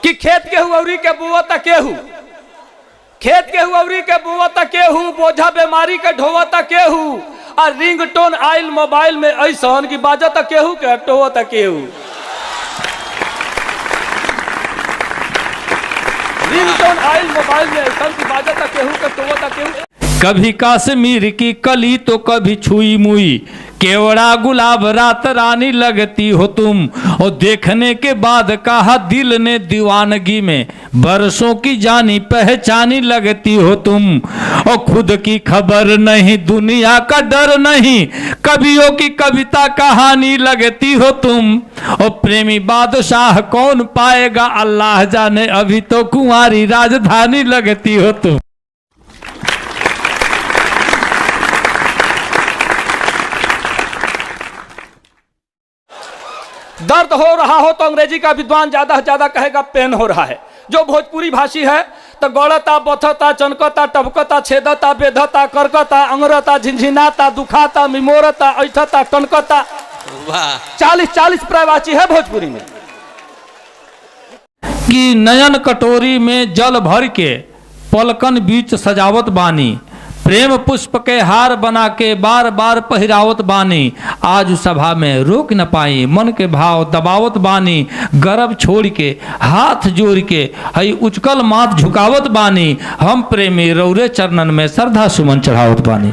कि खेत गेहूं अउरी के बोवता केहू, खेत गेहूं अउरी के बोवता केहू, बोझा बीमारी के ढोवता केहू, और रिंगटोन आइल मोबाइल में ऐसन कि बाजता केहू के टोवता केहू। रिंगटोन आइल मोबाइल में ऐसन कि बाजता केहू के टोवता केहू। कभी कश्मीर की कली तो कभी छुई मुई, केवड़ा गुलाब रात रानी लगती हो तुम। और देखने के बाद कहा दिल ने दीवानगी में, बरसों की जानी पहचानी लगती हो तुम। और खुद की खबर नहीं दुनिया का डर नहीं, कवियों की कविता कहानी लगती हो तुम। और प्रेमी बादशाह कौन पाएगा अल्लाह जाने, अभी तो कुंवारी राजधानी लगती हो तुम। दर्द हो रहा हो तो अंग्रेजी का विद्वान ज्यादा से ज्यादा कहेगा पेन हो रहा है। जो भोजपुरी भाषी है तो गौड़ता बथता चनकता टबकता छेदता बेधता करकता अंगरता झिनझिनाता दुखाता मिमोरता ऐठता टनकता। 40 पर्यायवाची है भोजपुरी में। कि नयन कटोरी में जल भर के पलकन बीच सजावत बानी, प्रेम पुष्प के हार बना के बार बार पहिरावत बानी। आज सभा में रोक न पाई मन के भाव दबावत बानी, गर्भ छोड़ के हाथ जोड़ के हई उचकल माथ झुकावत बानी। हम प्रेमी रौरे चरणन में श्रद्धा सुमन चढ़ावत बानी,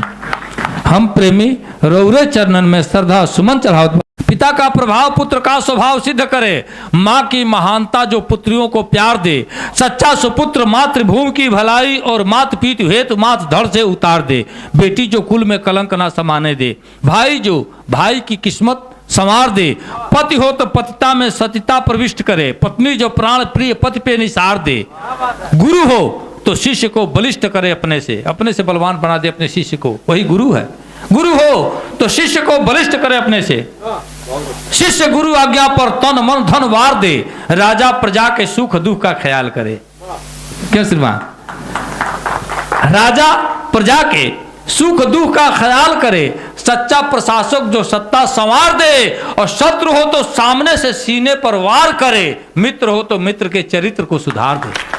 हम प्रेमी रौरे चरणन में श्रद्धा सुमन चढ़ावत बानी। पिता का प्रभाव पुत्र का स्वभाव सिद्ध करे, माँ की महानता जो पुत्रियों को प्यार दे। सच्चा सुपुत्र मातृभूमि की भलाई और मात पीठ हेतु माथ धड़ से उतार दे। बेटी जो कुल में कलंक ना समाने दे, भाई जो भाई की किस्मत संवार दे। पति हो तो पतिता में सतिता प्रविष्ट करे, पत्नी जो प्राण प्रिय पति पे निसार दे। गुरु हो तो शिष्य को बलिष्ठ करे, अपने से बलवान बना दे अपने शिष्य को, वही गुरु है। गुरु हो तो शिष्य को बलिष्ठ करे अपने से, शिष्य गुरु आज्ञा पर तन मन धन वार दे। राजा प्रजा के सुख दुख का ख्याल करे। क्यों श्रीमान? राजा प्रजा के सुख दुख का ख्याल करे। सच्चा प्रशासक जो सत्ता संवार दे, और शत्रु हो तो सामने से सीने पर वार करे। मित्र हो तो मित्र के चरित्र को सुधार दे।